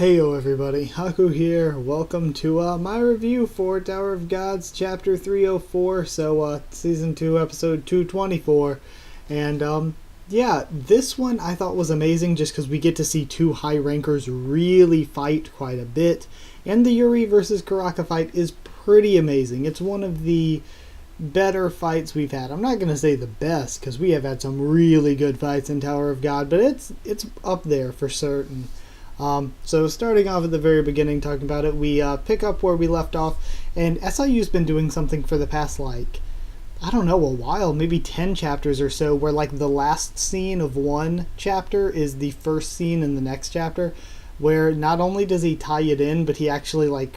Heyo everybody, Haku here. Welcome to my review for Tower of Gods Chapter 304, Season 2, Episode 224. And yeah, this one I thought was amazing just because we get to see two high rankers really fight quite a bit. And the Yuri versus Karaka fight is pretty amazing. It's one of the better fights we've had. I'm not going to say the best because we have had some really good fights in Tower of God, but it's up there for certain. So starting off at the very beginning talking about it, we pick up where we left off, and SIU's been doing something for the past, I don't know, a while, maybe 10 chapters or so, where the last scene of one chapter is the first scene in the next chapter, where not only does he tie it in, but he actually,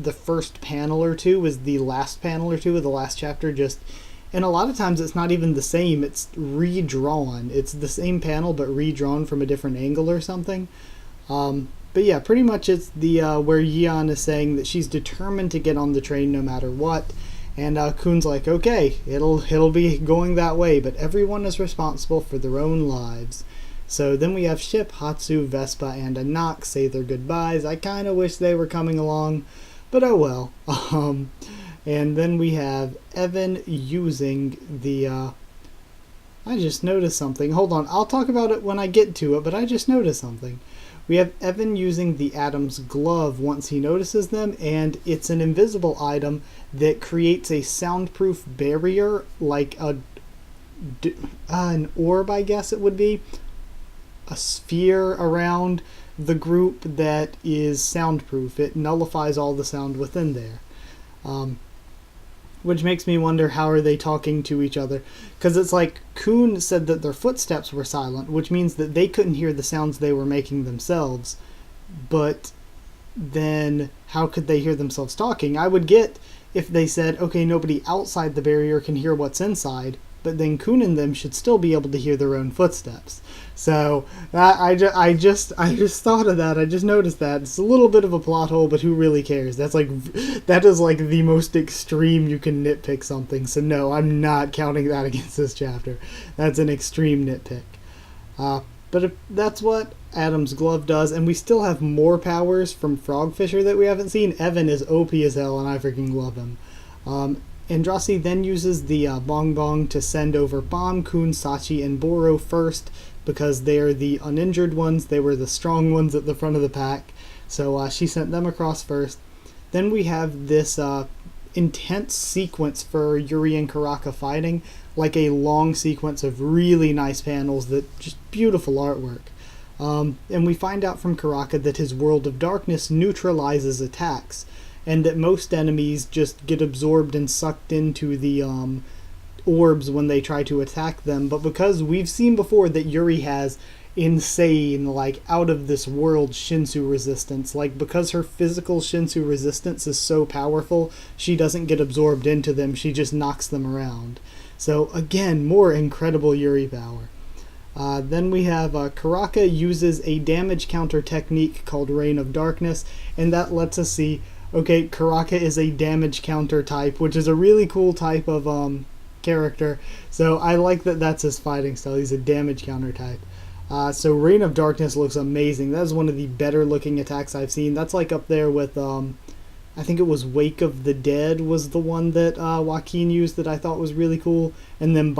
the first panel or two is the last panel or two of the last chapter, and a lot of times it's not even the same, it's redrawn. It's the same panel, but redrawn from a different angle or something. But yeah, pretty much it's the where Yeon is saying that she's determined to get on the train no matter what, and Kun's like, okay, it'll be going that way, but everyone is responsible for their own lives. So then we have Ship, Hatsu, Vespa, and Anak say their goodbyes. I kind of wish they were coming along, but oh well. And then we have Evan using the I just noticed something. Hold on, I'll talk about it when I get to it, but I just noticed something. We have Evan using the Atom's glove once he notices them, and it's an invisible item that creates a soundproof barrier, like an orb, I guess it would be. A sphere around the group that is soundproof. It nullifies all the sound within there. Which makes me wonder, how are they talking to each other? Because it's like Kun said that their footsteps were silent, which means that they couldn't hear the sounds they were making themselves. But then how could they hear themselves talking? I would get if they said, okay, nobody outside the barrier can hear what's inside, but then Kun and them should still be able to hear their own footsteps. So I just thought of that. I just noticed that. It's a little bit of a plot hole, but who really cares? That is the most extreme you can nitpick something. So no, I'm not counting that against this chapter. That's an extreme nitpick. But if that's what Adam's glove does, and we still have more powers from Frogfisher that we haven't seen. Evan is OP as hell, and I freaking love him. Andrasi then uses the Bong Bong to send over Bomb, Kun, Sachi, and Boro first, because they're the uninjured ones. They were the strong ones at the front of the pack. So she sent them across first. Then we have this intense sequence for Yuri and Karaka fighting, like a long sequence of really nice panels that just beautiful artwork. And we find out from Karaka that his World of Darkness neutralizes attacks, and that most enemies just get absorbed and sucked into the orbs when they try to attack them. But because we've seen before that Yuri has insane, out of this world Shinsu resistance, because her physical Shinsu resistance is so powerful, she doesn't get absorbed into them, she just knocks them around. So again, more incredible Yuri power. Then we have Karaka uses a damage counter technique called Reign of Darkness, and that lets us see, okay, Karaka is a damage counter type, which is a really cool type of character. So I like that that's his fighting style. He's a damage counter type. So Reign of Darkness looks amazing. That is one of the better looking attacks I've seen. That's up there with, I think it was Wake of the Dead was the one that Joaquin used that I thought was really cool. And then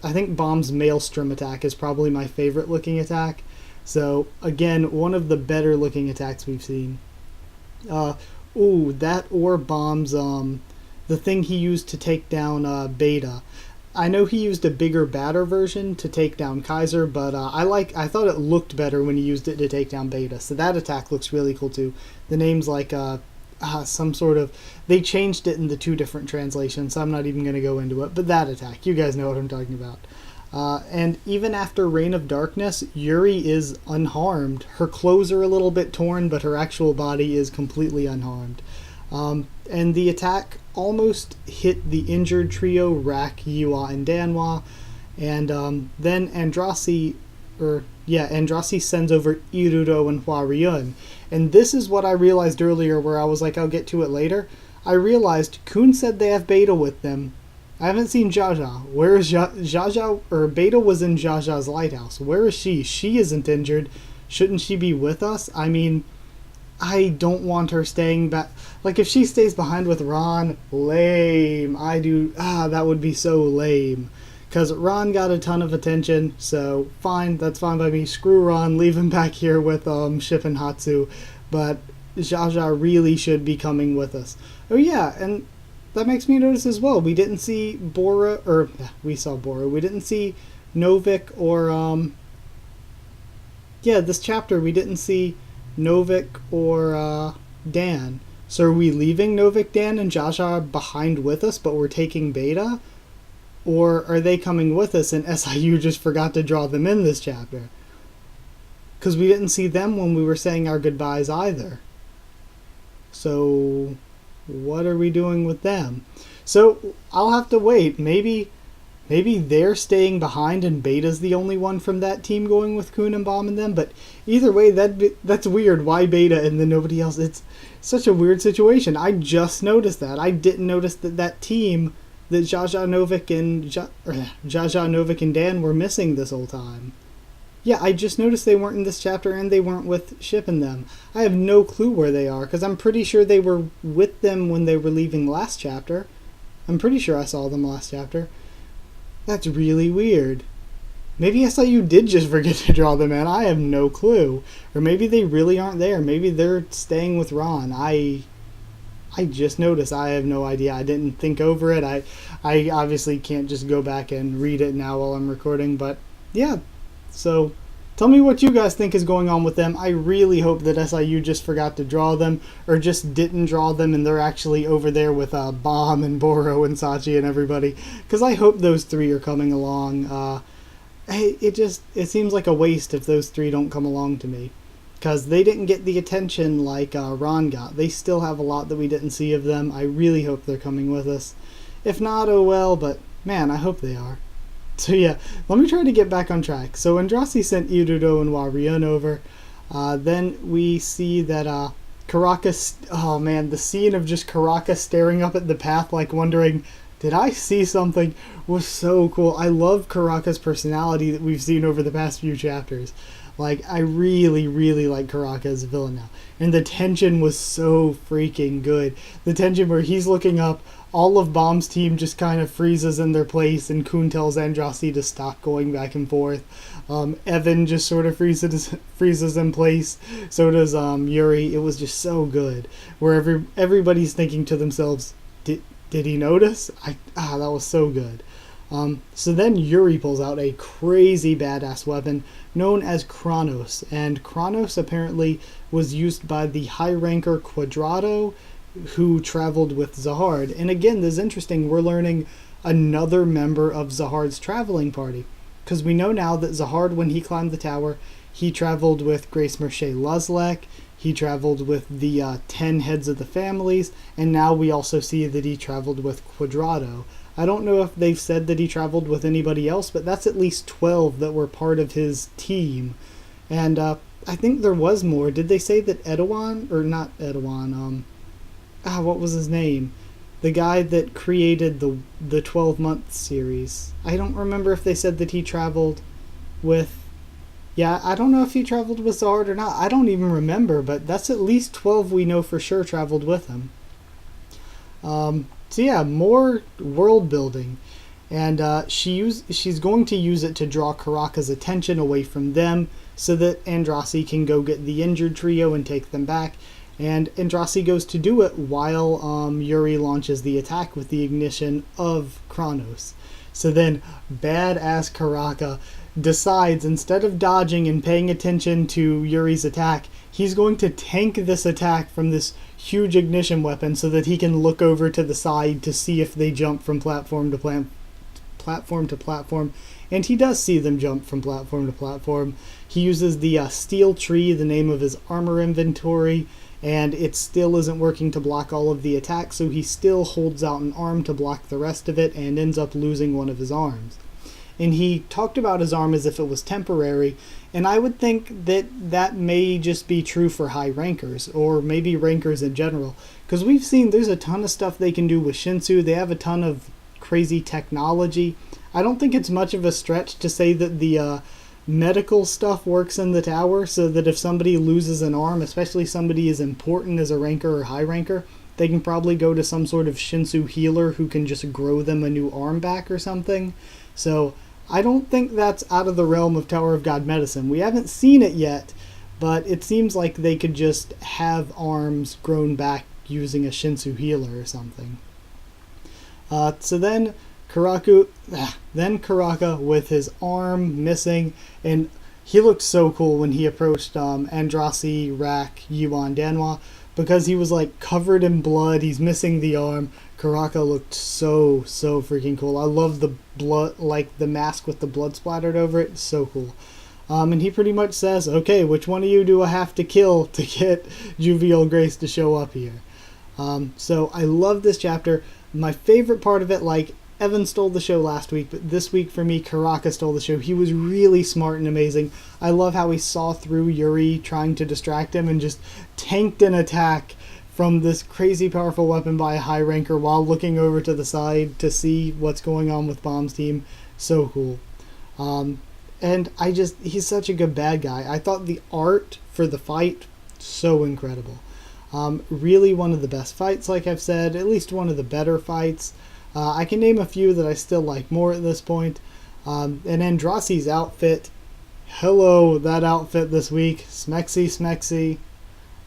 I think Bomb's Maelstrom attack is probably my favorite looking attack. So again, one of the better looking attacks we've seen. That or Bomb's, the thing he used to take down Beta. I know he used a bigger, badder version to take down Kaiser, but I thought it looked better when he used it to take down Beta. So that attack looks really cool too. The name's some sort of, they changed it in the two different translations, so I'm not even going to go into it. But that attack, you guys know what I'm talking about. And even after Reign of Darkness, Yuri is unharmed. Her clothes are a little bit torn, but her actual body is completely unharmed. And the attack almost hit the injured trio, Rak, Yua, and Danwa. And then Andrasi sends over Iruro and Hwaryun. And this is what I realized earlier, where I was like, I'll get to it later. I realized Kun said they have Beta with them. I haven't seen Jaja. Where is Jaja? Or Beta was in Jaja's lighthouse. Where is she? She isn't injured. Shouldn't she be with us? I mean, I don't want her staying back. Like, if she stays behind with Ron, lame. That would be so lame. Because Ron got a ton of attention, so fine, that's fine by me. Screw Ron, leave him back here with Ship and Hatsu. But Jaja really should be coming with us. Oh yeah, and that makes me notice as well. We didn't see Bora, or we saw Bora. We didn't see Novik or this chapter we didn't see Novik or Dan. So are we leaving Novik, Dan, and Jaja behind with us, but we're taking Beta? Or are they coming with us and SIU just forgot to draw them in this chapter? Because we didn't see them when we were saying our goodbyes either. So what are we doing with them? So I'll have to wait. Maybe they're staying behind and Beta's the only one from that team going with Kun and Bomb and them. But either way, that's weird. Why Beta and then nobody else? It's such a weird situation. I just noticed that. I didn't notice that team that Jaja Novik and Dan were missing this whole time. Yeah, I just noticed they weren't in this chapter and they weren't with Ship and them. I have no clue where they are, because I'm pretty sure they were with them when they were leaving last chapter. I'm pretty sure I saw them last chapter. That's really weird. Maybe SIU did just forget to draw them in. I have no clue. Or maybe they really aren't there. Maybe they're staying with Ron. I just noticed. I have no idea. I didn't think over it. I obviously can't just go back and read it now while I'm recording. But yeah, so tell me what you guys think is going on with them. I really hope that SIU just forgot to draw them or just didn't draw them and they're actually over there with Bomb and Boro and Sachi and everybody. Because I hope those three are coming along. It seems like a waste if those three don't come along to me. Because they didn't get the attention like Ron got. They still have a lot that we didn't see of them. I really hope they're coming with us. If not, oh well, but man, I hope they are. So yeah, let me try to get back on track. So Andrasi sent Irudo and Warion over. Then we see that Karaka... Oh man, the scene of just Karaka staring up at the path like wondering, did I see something? Was so cool. I love Karaka's personality that we've seen over the past few chapters. Like, I really, really like Karaka as a villain now. And the tension was so freaking good. The tension where he's looking up, all of Bomb's team just kind of freezes in their place, and Kun tells Andrasi to stop going back and forth. Evan just sort of freezes in place. So does Yuri. It was just so good. Where everybody's thinking to themselves, did he notice? That was so good. So then Yuri pulls out a crazy badass weapon known as Kronos, and Kronos apparently was used by the high ranker Quadrado who traveled with Zahard. And again, this is interesting, we're learning another member of Zahard's traveling party, because we know now that Zahard, when he climbed the tower, he traveled with Grace Merche Luzlek, he traveled with the 10 heads of the families, and now we also see that he traveled with Quadrado. I don't know if they've said that he traveled with anybody else, but that's at least 12 that were part of his team. And I think there was more. Did they say that Edouan, or not Edouan, what was his name? The guy that created the 12-month series. I don't remember if they said that he traveled with... Yeah, I don't know if he traveled with Zard or not. I don't even remember, but that's at least 12 we know for sure traveled with him. So yeah, more world building, and she's going to use it to draw Karaka's attention away from them so that Andrasi can go get the injured trio and take them back, and Andrasi goes to do it while Yuri launches the attack with the ignition of Kronos. So then badass Karaka decides, instead of dodging and paying attention to Yuri's attack, he's going to tank this attack from this huge ignition weapon so that he can look over to the side to see if they jump from platform to platform. And he does see them jump from platform to platform. He uses the steel tree, the name of his armor inventory, and it still isn't working to block all of the attacks, so he still holds out an arm to block the rest of it and ends up losing one of his arms. And he talked about his arm as if it was temporary, and I would think that that may just be true for high rankers, or maybe rankers in general, because we've seen there's a ton of stuff they can do with Shinsu. They have a ton of crazy technology. I don't think it's much of a stretch to say that the medical stuff works in the tower, so that if somebody loses an arm, especially somebody as important as a ranker or high ranker, they can probably go to some sort of Shinsu healer who can just grow them a new arm back or something. So I don't think that's out of the realm of Tower of God medicine. We haven't seen it yet, but it seems like they could just have arms grown back using a Shinsu healer or something. So then Karaka with his arm missing, and he looked so cool when he approached Andrasi, Rak, Yuan, Danwa, because he was like covered in blood. He's missing the arm. Karaka looked so freaking cool. I love the blood, like the mask with the blood splattered over it. So cool. And he pretty much says, okay, which one of you do I have to kill to get Juvial Grace to show up here? So I love this chapter. My favorite part of it, like, Evan stole the show last week, but this week for me, Karaka stole the show. He was really smart and amazing. I love how he saw through Yuri trying to distract him and just tanked an attack from this crazy powerful weapon by a high ranker while looking over to the side to see what's going on with Bomb's team. So cool. And he's such a good bad guy. I thought the art for the fight, so incredible. Really one of the best fights, like I've said, at least one of the better fights. I can name a few that I still like more at this point. And Andrasi's outfit. Hello, that outfit this week. Smexy,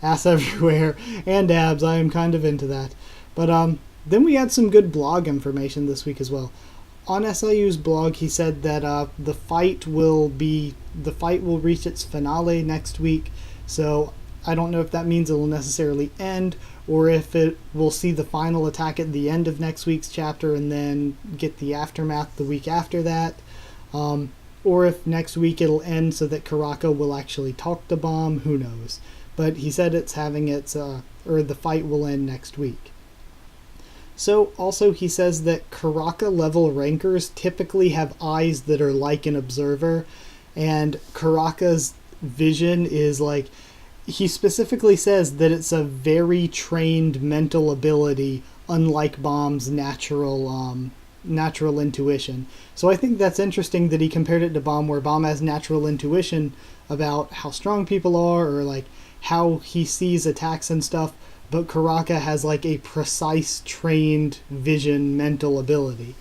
ass everywhere, and abs. I am kind of into that. But then we had some good blog information this week as well. On SIU's blog, he said that the fight will reach its finale next week. So I don't know if that means it will necessarily end, or if it will see the final attack at the end of next week's chapter and then get the aftermath the week after that, or if next week it'll end so that Karaka will actually talk to Bomb. Who knows? But he said it's having its the fight will end next week. So also he says that Karaka level rankers typically have eyes that are like an observer, and Karaka's vision is like, he specifically says that it's a very trained mental ability, unlike Bomb's natural intuition. So I think that's interesting that he compared it to Bomb, where Bomb has natural intuition about how strong people are, or like how he sees attacks and stuff, but Karaka has like a precise trained vision mental ability.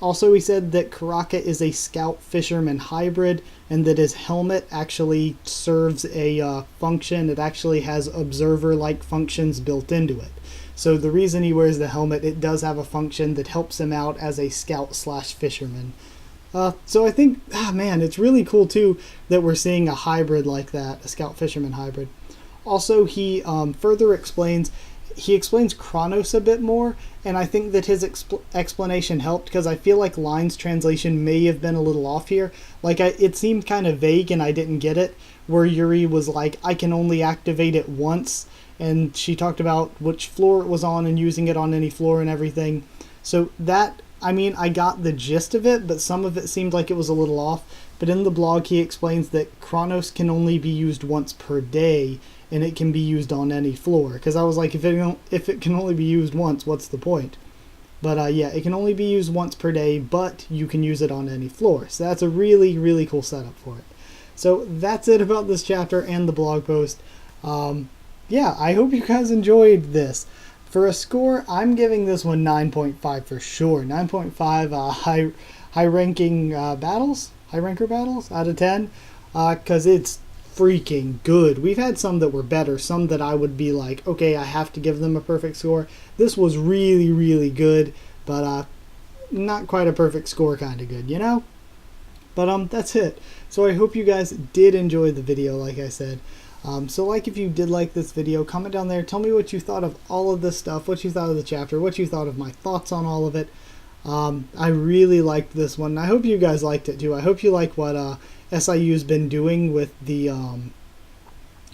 Also, he said that Karaka is a scout-fisherman hybrid, and that his helmet actually serves a function. It actually has observer-like functions built into it. So the reason he wears the helmet, it does have a function that helps him out as a scout/fisherman. So I think, man, it's really cool too that we're seeing a hybrid like that, a scout-fisherman hybrid. Also, he further explains Chronos a bit more, and I think that his explanation helped, because I feel like Line's translation may have been a little off here. Like, it seemed kind of vague and I didn't get it, where Yuri was like, I can only activate it once, and she talked about which floor it was on and using it on any floor and everything. So that, I mean, I got the gist of it, but some of it seemed like it was a little off. But in the blog, he explains that Chronos can only be used once per day, and it can be used on any floor. Because I was like, if it can only be used once, what's the point? But yeah, it can only be used once per day, but you can use it on any floor. So that's a really, really cool setup for it. So that's it about this chapter and the blog post. Yeah, I hope you guys enjoyed this. For a score, I'm giving this one 9.5 for sure. 9.5 high ranker battles out of 10, because it's freaking good. We've had some that were better, some that I would be like, okay, I have to give them a perfect score. This was really, really good, but not quite a perfect score kind of good, you know? But that's it. So I hope you guys did enjoy the video, like I said. So like if you did like this video, comment down there, tell me what you thought of all of this stuff, what you thought of the chapter, what you thought of my thoughts on all of it. I really liked this one, and I hope you guys liked it too. I hope you like what SIU's been doing with the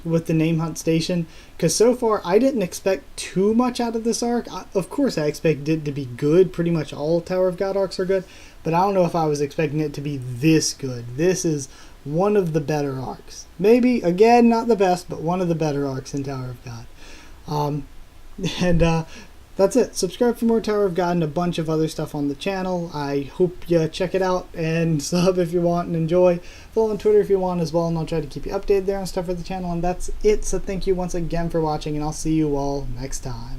Name Hunt Station, because so far I didn't expect too much out of this arc. Of course I expected it to be good. Pretty much all Tower of God arcs are good, but I don't know if I was expecting it to be this good. This is one of the better arcs. Maybe, again, not the best, but one of the better arcs in Tower of God. That's it. Subscribe for more Tower of God and a bunch of other stuff on the channel. I hope you check it out and sub if you want and enjoy. Follow on Twitter if you want as well, and I'll try to keep you updated there on stuff for the channel. And that's it. So thank you once again for watching, and I'll see you all next time.